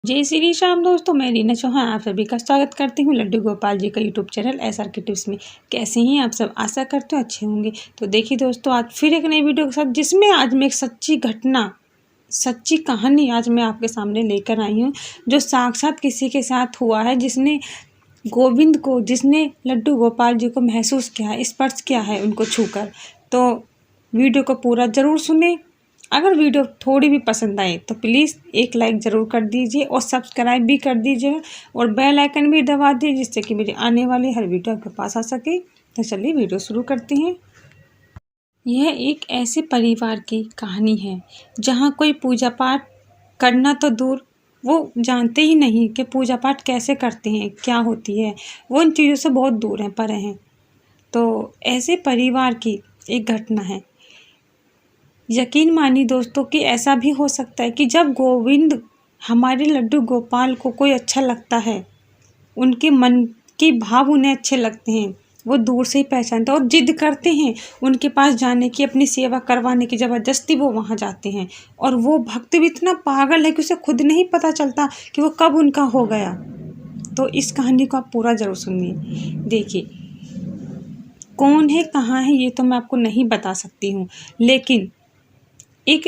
जय श्री श्याम दोस्तों, मैं रीना चौहान आप सभी का स्वागत करती हूँ लड्डू गोपाल जी का यूट्यूब चैनल एसआर के टिप्स में। कैसे हैं आप सब? आशा करते हो अच्छे होंगे। तो देखिए दोस्तों, आज फिर एक नई वीडियो के साथ, जिसमें आज मैं एक सच्ची घटना, सच्ची कहानी आज मैं आपके सामने लेकर आई हूँ, जो साक्षात किसी के साथ हुआ है, जिसने गोविंद को, जिसने लड्डू गोपाल जी को महसूस किया है, स्पर्श किया है उनको छूकर। तो वीडियो को पूरा ज़रूर सुने। अगर वीडियो थोड़ी भी पसंद आए तो प्लीज़ एक लाइक ज़रूर कर दीजिए और सब्सक्राइब भी कर दीजिएगा और बेल आइकन भी दबा दीजिए, जिससे कि मेरी आने वाली हर वीडियो आपके पास आ सके। तो चलिए वीडियो शुरू करते हैं। यह एक ऐसे परिवार की कहानी है जहाँ कोई पूजा पाठ करना तो दूर, वो जानते ही नहीं कि पूजा पाठ कैसे करते हैं, क्या होती है। वो इन चीज़ों से बहुत दूर हैं, परे हैं। तो ऐसे परिवार की एक घटना है। यकीन मानिए दोस्तों कि ऐसा भी हो सकता है कि जब गोविंद, हमारे लड्डू गोपाल को कोई अच्छा लगता है, उनके मन के भाव उन्हें अच्छे लगते हैं, वो दूर से ही पहचानते हैं और जिद करते हैं उनके पास जाने की, अपनी सेवा करवाने की, ज़बरदस्ती वो वहाँ जाते हैं। और वो भक्त भी इतना पागल है कि उसे खुद नहीं पता चलता कि वो कब उनका हो गया। तो इस कहानी को आप पूरा ज़रूर सुनिए। देखिए, कौन है, कहाँ है, ये तो मैं आपको नहीं बता सकती हूँ, लेकिन एक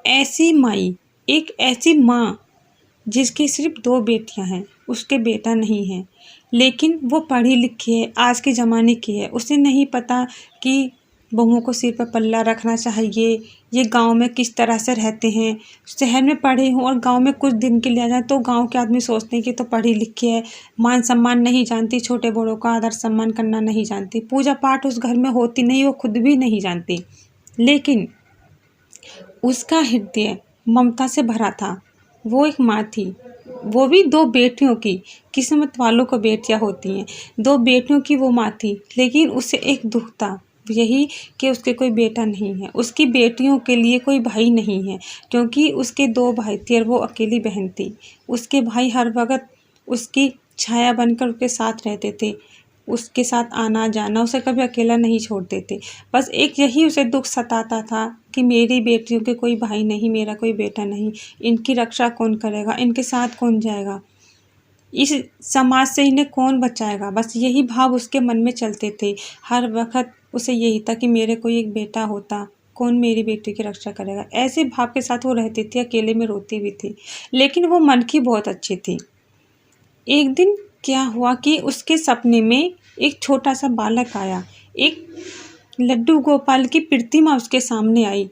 ऐसी माई, एक ऐसी माँ जिसकी सिर्फ 2 बेटियां हैं, उसके बेटा नहीं है, लेकिन वो पढ़ी लिखी है, आज के ज़माने की है। उसे नहीं पता कि बहुओं को सिर पर पल्ला रखना चाहिए, ये गांव में किस तरह से रहते हैं। शहर में पढ़े हों और गांव में कुछ दिन के लिए आ जाए तो गांव के आदमी सोचते हैं कि तो पढ़ी लिखी है, मान सम्मान नहीं जानती, छोटे बड़ों का आदर सम्मान करना नहीं जानती, पूजा पाठ उस घर में होती नहीं, वो खुद भी नहीं जानती। लेकिन उसका हृदय ममता से भरा था। वो एक माँ थी, वो भी 2 बेटियों की, किस्मत वालों को बेटियां होती हैं, 2 बेटियों की वो माँ थी। लेकिन उसे एक दुख था, यही कि उसके कोई बेटा नहीं है, उसकी बेटियों के लिए कोई भाई नहीं है, क्योंकि उसके 2 भाई थे और वो अकेली बहन थी। उसके भाई हर वक्त उसकी छाया बनकर उसके साथ रहते थे, उसके साथ आना जाना, उसे कभी अकेला नहीं छोड़ते थे। बस एक यही उसे दुख सताता था कि मेरी बेटियों के कोई भाई नहीं, मेरा कोई बेटा नहीं, इनकी रक्षा कौन करेगा, इनके साथ कौन जाएगा, इस समाज से इन्हें कौन बचाएगा। बस यही भाव उसके मन में चलते थे। हर वक्त उसे यही था कि मेरे कोई एक बेटा होता, कौन मेरी बेटी की रक्षा करेगा। ऐसे भाव के साथ वो रहती थी, अकेले में रोती भी थी, लेकिन वो मन की बहुत अच्छी थी। एक दिन क्या हुआ कि उसके सपने में एक छोटा सा बालक आया। एक लड्डू गोपाल की प्रतिमा उसके सामने आई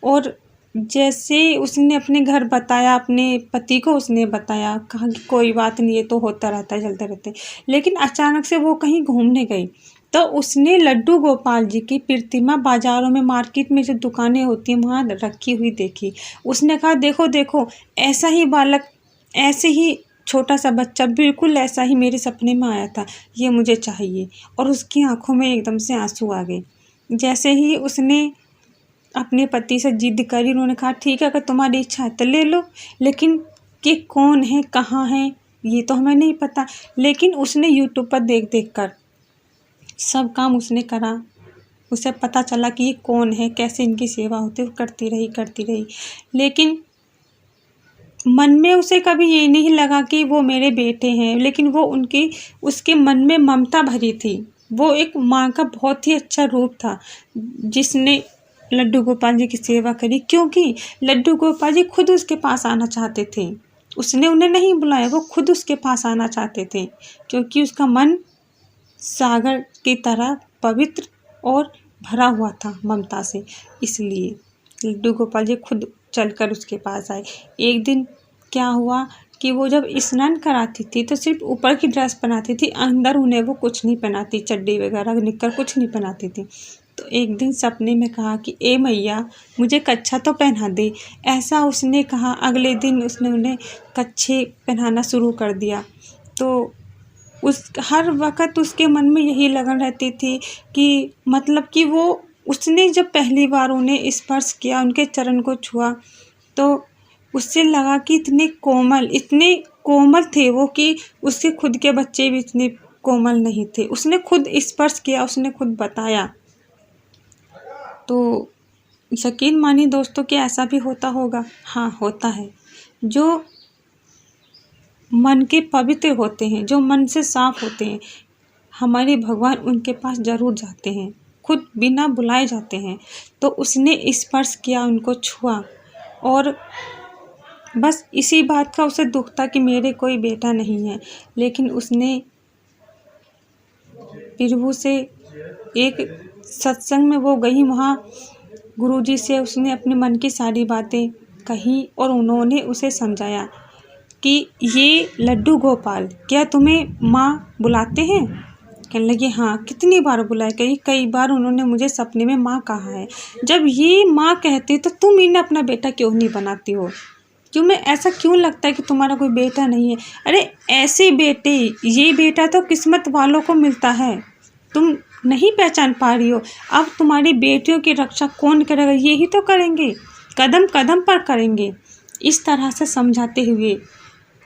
और जैसे उसने अपने घर बताया, अपने पति को उसने बताया, कहा कि कोई बात नहीं, ये तो होता रहता है, चलते रहते। लेकिन अचानक से वो कहीं घूमने गई तो उसने लड्डू गोपाल जी की प्रतिमा बाज़ारों में, मार्केट में जो दुकानें होती हैं वहाँ रखी हुई देखी। उसने कहा, देखो देखो, ऐसा ही बालक, ऐसे ही छोटा सा बच्चा, बिल्कुल ऐसा ही मेरे सपने में आया था, ये मुझे चाहिए। और उसकी आंखों में एकदम से आंसू आ गए। जैसे ही उसने अपने पति से जिद करी, उन्होंने कहा, ठीक है, अगर तुम्हारी इच्छा है तो ले लो, लेकिन कि कौन है, कहाँ है, ये तो हमें नहीं पता। लेकिन उसने यूट्यूब पर देख देख कर सब काम उसने करा। उसे पता चला कि ये कौन है, कैसे इनकी सेवा होती है, वो करती रही करती रही। लेकिन मन में उसे कभी ये नहीं लगा कि वो मेरे बेटे हैं, लेकिन वो उनकी, उसके मन में ममता भरी थी। वो एक माँ का बहुत ही अच्छा रूप था, जिसने लड्डू गोपाल जी की सेवा करी, क्योंकि लड्डू गोपाल जी खुद उसके पास आना चाहते थे। उसने उन्हें नहीं बुलाया, वो खुद उसके पास आना चाहते थे, क्योंकि उसका मन सागर की तरह पवित्र और भरा हुआ था ममता से। इसलिए लड्डू गोपाल जी खुद चलकर उसके पास आए। एक दिन क्या हुआ कि वो जब स्नान कराती थी तो सिर्फ ऊपर की ड्रेस पहनाती थी, अंदर उन्हें वो कुछ नहीं पहनाती, चड्डी वगैरह निक्कर कुछ नहीं पहनाती थी। तो एक दिन सपने में कहा कि ए मैया, मुझे कच्छा तो पहना दे। ऐसा उसने कहा। अगले दिन उसने उन्हें कच्छे पहनाना शुरू कर दिया। तो उस हर वक़्त उसके मन में यही लगन रहती थी कि मतलब कि वो, उसने जब पहली बार उन्हें स्पर्श किया, उनके चरण को छुआ, तो उससे लगा कि इतने कोमल थे वो कि उसके खुद के बच्चे भी इतने कोमल नहीं थे। उसने खुद स्पर्श किया, उसने खुद बताया। तो यकीन मानिए दोस्तों कि ऐसा भी होता होगा। हाँ, होता है। जो मन के पवित्र होते हैं, जो मन से साफ होते हैं, हमारे भगवान उनके पास ज़रूर जाते हैं, खुद बिना बुलाए जाते हैं। तो उसने स्पर्श किया, उनको छुआ, और बस इसी बात का उसे दुख था कि मेरे कोई बेटा नहीं है। लेकिन उसने प्रभु से एक सत्संग में वो गई, वहाँ गुरुजी से उसने अपने मन की सारी बातें कही और उन्होंने उसे समझाया कि ये लड्डू गोपाल क्या तुम्हें माँ बुलाते हैं? कहने लगी हाँ, कितनी बार बुलाए? कई बार उन्होंने मुझे सपने में माँ कहा है। जब ये माँ कहती तो तुम इन्हें अपना बेटा क्यों नहीं बनाती हो? तुम्हें ऐसा क्यों लगता है कि तुम्हारा कोई बेटा नहीं है? अरे ऐसे बेटे, ये बेटा तो किस्मत वालों को मिलता है, तुम नहीं पहचान पा रही हो। अब तुम्हारी बेटियों की रक्षा कौन करेगा? यही तो करेंगे, कदम कदम पर करेंगे। इस तरह से समझाते हुए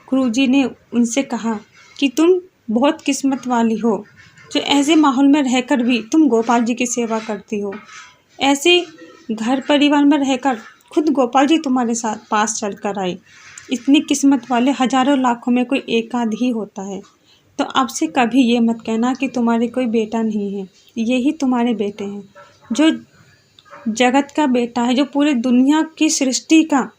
गुरुजी ने उनसे कहा कि तुम बहुत किस्मत वाली हो, जो ऐसे माहौल में रहकर भी तुम गोपाल जी की सेवा करती हो। ऐसे घर परिवार में रहकर खुद गोपाल जी तुम्हारे साथ पास चल कर आए। इतनी किस्मत वाले हजारों लाखों में कोई एकाध ही होता है। तो अब से कभी ये मत कहना कि तुम्हारे कोई बेटा नहीं है, यही तुम्हारे बेटे हैं। जो जगत का बेटा है, जो पूरी दुनिया की सृष्टि का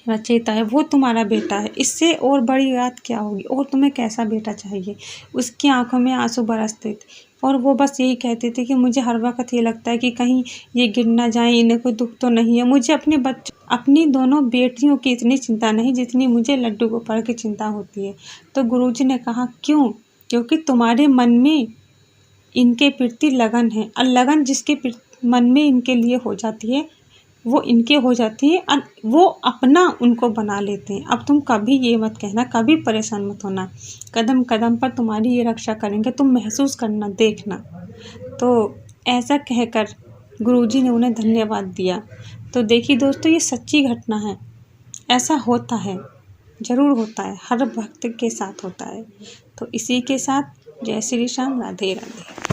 रचयिता है, वो तुम्हारा बेटा है। इससे और बड़ी बात क्या होगी? और तुम्हें कैसा बेटा चाहिए? उसकी आंखों में आंसू बरसते थे और वो बस यही कहते थे कि मुझे हर वक्त ये लगता है कि कहीं ये गिर ना जाए, इन्हें कोई दुख तो नहीं है। मुझे अपनी दोनों बेटियों की इतनी चिंता नहीं जितनी मुझे लड्डू गोपाल की चिंता होती है। तो गुरुजी ने कहा क्यों? क्योंकि तुम्हारे मन में इनके प्रति लगन है, और लगन जिसके मन में इनके लिए हो जाती है वो इनके हो जाती है, और वो अपना उनको बना लेते हैं। अब तुम कभी ये मत कहना, कभी परेशान मत होना, कदम कदम पर तुम्हारी ये रक्षा करेंगे, तुम महसूस करना, देखना। तो ऐसा कहकर गुरुजी ने उन्हें धन्यवाद दिया। तो देखिए दोस्तों, ये सच्ची घटना है, ऐसा होता है, ज़रूर होता है, हर भक्त के साथ होता है। तो इसी के साथ जय श्री श्याम, राधे राधे।